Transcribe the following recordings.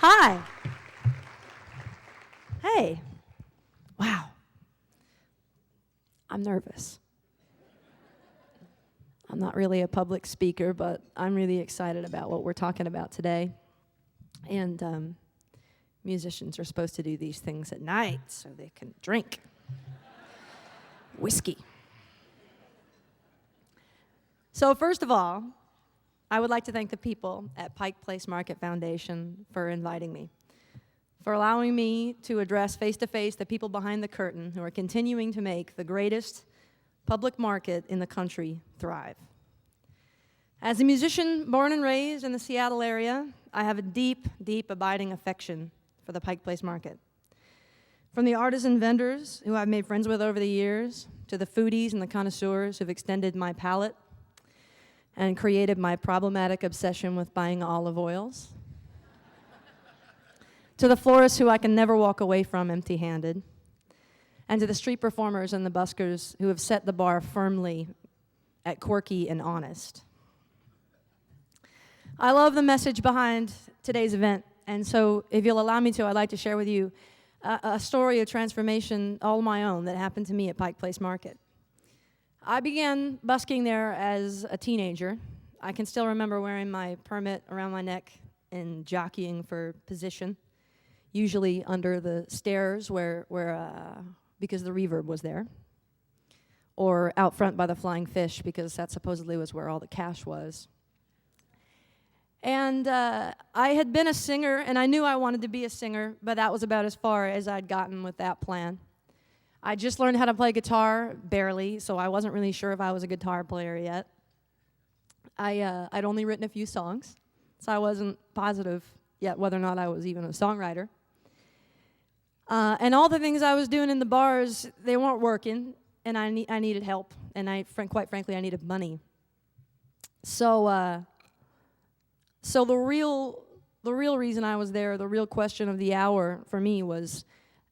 Hi. Hey. Wow. I'm nervous. I'm not really a public speaker, but I'm really excited about what we're talking about today. And musicians are supposed to do these things at night so they can drink whiskey. So first of all, I would like to thank the people at Pike Place Market Foundation for inviting me, for allowing me to address face-to-face the people behind the curtain who are continuing to make the greatest public market in the country thrive. As a musician born and raised in the Seattle area, I have a deep, deep abiding affection for the Pike Place Market. From the artisan vendors who I've made friends with over the years, to the foodies and the connoisseurs who've extended my palate and created my problematic obsession with buying olive oils, to the florists who I can never walk away from empty-handed, and to the street performers and the buskers who have set the bar firmly at quirky and honest. I love the message behind today's event, and so if you'll allow me to, I'd like to share with you a story of transformation all my own that happened to me at Pike Place Market. I began busking there as a teenager. I can still remember wearing my permit around my neck and jockeying for position, usually under the stairs because the reverb was there, or out front by the Flying Fish because that supposedly was where all the cash was. And I had been a singer, and I knew I wanted to be a singer, but that was about as far as I'd gotten with that plan. I just learned how to play guitar, barely, so I wasn't really sure if I was a guitar player yet. I'd only written a few songs, so I wasn't positive yet whether or not I was even a songwriter. And all the things I was doing in the bars, they weren't working, and I needed help, and quite frankly, I needed money. So the real reason I was there, the real question of the hour for me was,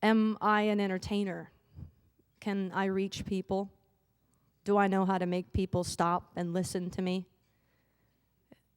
am I an entertainer? Can I reach people? Do I know how to make people stop and listen to me?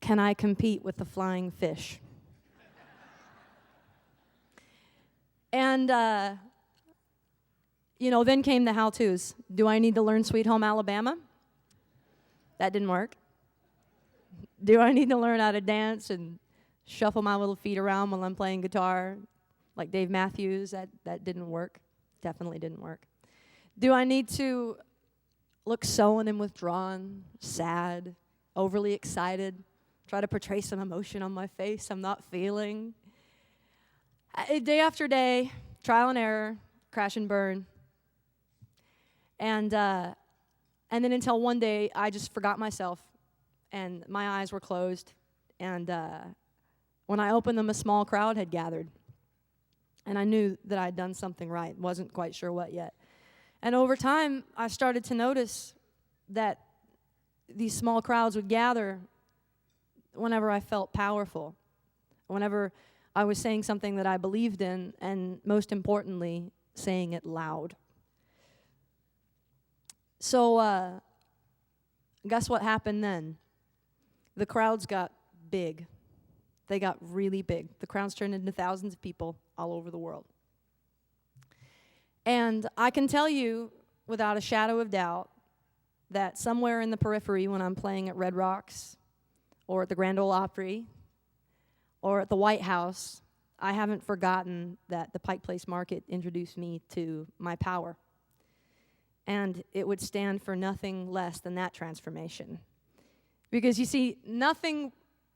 Can I compete with the Flying Fish? And, then came the how-tos. Do I need to learn Sweet Home Alabama? That didn't work. Do I need to learn how to dance and shuffle my little feet around while I'm playing guitar like Dave Matthews? That didn't work. Definitely didn't work. Do I need to look sullen and withdrawn, sad, overly excited, try to portray some emotion on my face I'm not feeling? Day after day, trial and error, crash and burn. And then until one day, I just forgot myself, and my eyes were closed, and when I opened them, a small crowd had gathered. And I knew that I'd done something right, wasn't quite sure what yet. And over time, I started to notice that these small crowds would gather whenever I felt powerful, whenever I was saying something that I believed in, and most importantly, saying it loud. So guess what happened then? The crowds got big. They got really big. The crowds turned into thousands of people all over the world. And I can tell you without a shadow of doubt that somewhere in the periphery when I'm playing at Red Rocks or at the Grand Ole Opry or at the White House, I haven't forgotten that the Pike Place Market introduced me to my power. And it would stand for nothing less than that transformation. Because you see, nothing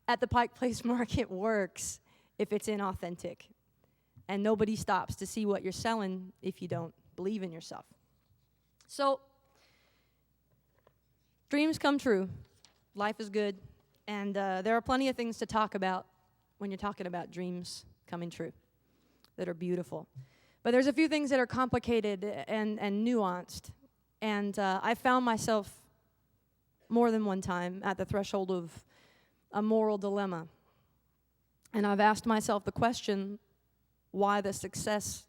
at the Pike Place Market works if it's inauthentic. And nobody stops to see what you're selling if you don't believe in yourself. So, dreams come true. Life is good. And there are plenty of things to talk about when you're talking about dreams coming true that are beautiful. But there's a few things that are complicated and nuanced. And I found myself more than one time at the threshold of a moral dilemma. And I've asked myself the question, why the success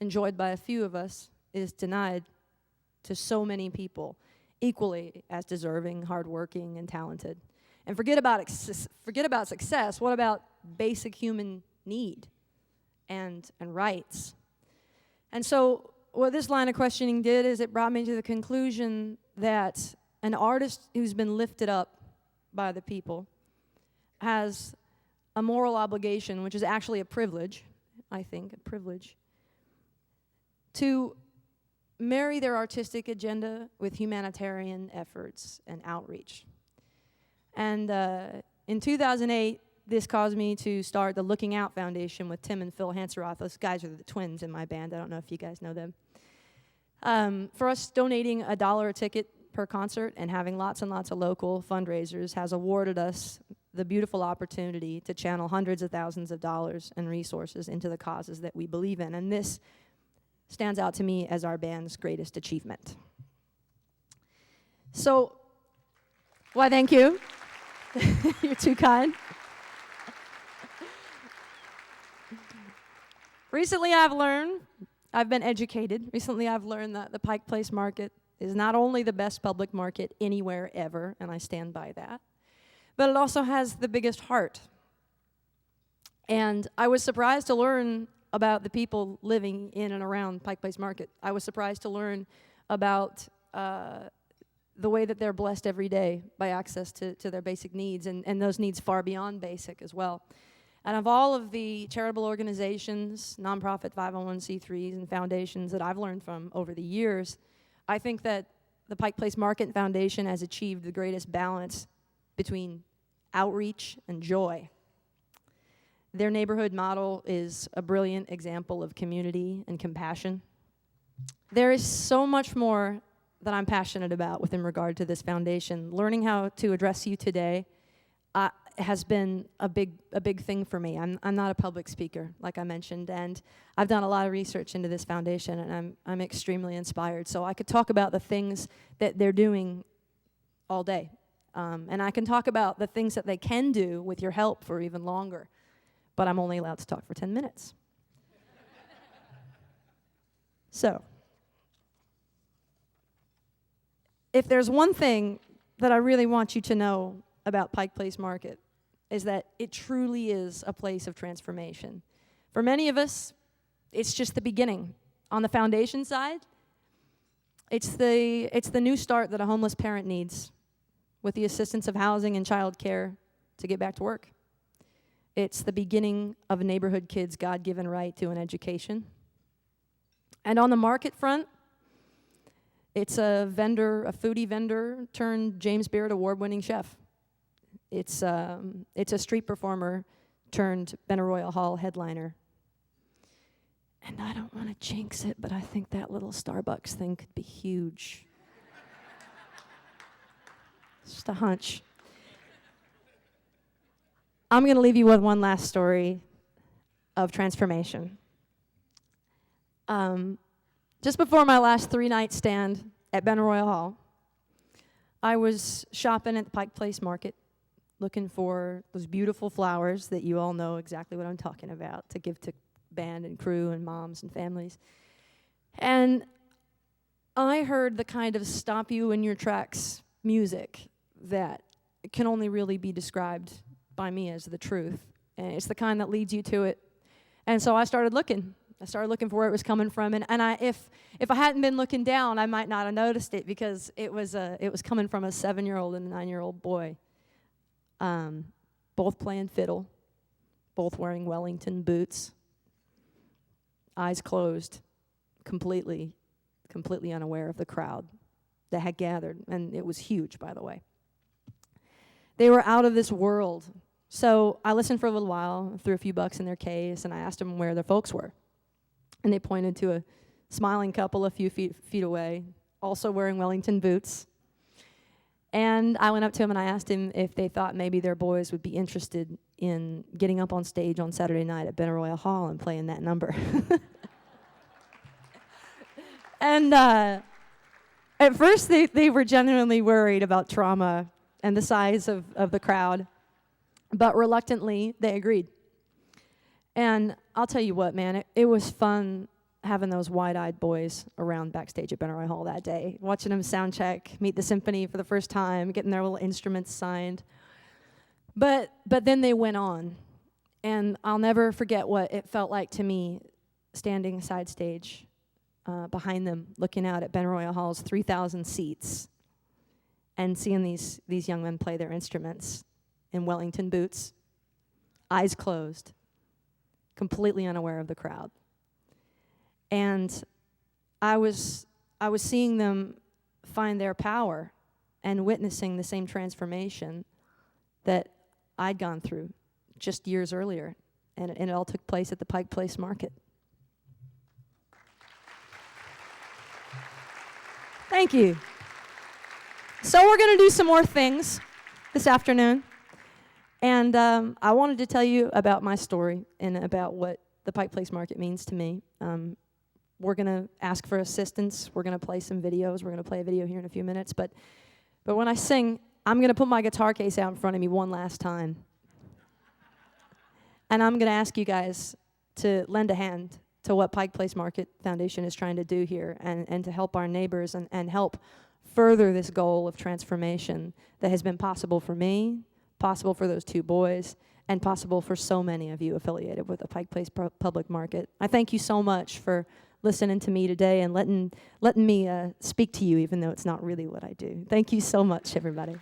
enjoyed by a few of us is denied to so many people, equally as deserving, hardworking, and talented. And forget about success. What about basic human need and rights. And so what this line of questioning did is it brought me to the conclusion that an artist who's been lifted up by the people has a moral obligation, which is actually a privilege, I think, a privilege, to marry their artistic agenda with humanitarian efforts and outreach. And in 2008, this caused me to start the Looking Out Foundation with Tim and Phil Hanseroth. Those guys are the twins in my band. I don't know if you guys know them. For us, donating $1 a ticket per concert and having lots and lots of local fundraisers has awarded us the beautiful opportunity to channel hundreds of thousands of dollars and resources into the causes that we believe in. And this stands out to me as our band's greatest achievement. So, why, thank you. You're too kind. Recently I've been educated. Recently I've learned that the Pike Place Market is not only the best public market anywhere ever, and I stand by that, but it also has the biggest heart. And I was surprised to learn about the people living in and around Pike Place Market. I was surprised to learn about the way that they're blessed every day by access to their basic needs, and those needs far beyond basic as well. And of all of the charitable organizations, nonprofit 501c3s, and foundations that I've learned from over the years, I think that the Pike Place Market Foundation has achieved the greatest balance between outreach and joy. Their neighborhood model is a brilliant example of community and compassion. There is so much more that I'm passionate about within regard to this foundation. Learning how to address you today has been a big thing for me. I'm not a public speaker, like I mentioned, and I've done a lot of research into this foundation, and I'm extremely inspired. So I could talk about the things that they're doing all day, and I can talk about the things that they can do with your help for even longer, but I'm only allowed to talk for 10 minutes. So, if there's one thing that I really want you to know about Pike Place Market, is that it truly is a place of transformation. For many of us, it's just the beginning. On the foundation side, it's the new start that a homeless parent needs with the assistance of housing and child care to get back to work. It's the beginning of a neighborhood kid's God-given right to an education. And on the market front, it's a foodie vendor turned James Beard award-winning chef. It's a street performer turned Benaroya Hall headliner. And I don't want to jinx it, but I think that little Starbucks thing could be huge. Just a hunch. I'm going to leave you with one last story of transformation. Just before my last 3-night stand at Benaroya Hall, I was shopping at the Pike Place Market, looking for those beautiful flowers that you all know exactly what I'm talking about, to give to band and crew and moms and families. And I heard the kind of stop you in your tracks music that can only really be described by me as the truth. And it's the kind that leads you to it. And so I started looking. I started looking for where it was coming from. And if I hadn't been looking down, I might not have noticed it, because it was coming from a 7-year-old and a 9-year-old boy. Both playing fiddle, both wearing Wellington boots, eyes closed, completely unaware of the crowd that had gathered, and it was huge, by the way. They were out of this world. So I listened for a little while, threw a few bucks in their case, and I asked them where their folks were. And they pointed to a smiling couple a few feet away, also wearing Wellington boots. And I went up to him and I asked him if they thought maybe their boys would be interested in getting up on stage on Saturday night at Benaroya Hall and playing that number. And at first they were genuinely worried about trauma and the size of the crowd, but reluctantly they agreed. And I'll tell you what, man, it was fun having those wide-eyed boys around backstage at Benaroya Hall that day, watching them sound check, meet the symphony for the first time, getting their little instruments signed. But then they went on, And I'll never forget what it felt like to me standing side stage behind them, looking out at Benaroya Hall's 3,000 seats and seeing these young men play their instruments in Wellington boots, eyes closed, completely unaware of the crowd. And I was seeing them find their power and witnessing the same transformation that I'd gone through just years earlier, and it all took place at the Pike Place Market. Thank you. So we're going to do some more things this afternoon, and I wanted to tell you about my story and about what the Pike Place Market means to me. We're going to ask for assistance. We're going to play some videos. We're going to play a video here in a few minutes, but when I sing, I'm going to put my guitar case out in front of me one last time. And I'm going to ask you guys to lend a hand to what Pike Place Market Foundation is trying to do here and to help our neighbors and help further this goal of transformation that has been possible for me, possible for those two boys, and possible for so many of you affiliated with the Pike Place Public Market. I thank you so much for listening to me today and letting me speak to you, even though it's not really what I do. Thank you so much, everybody.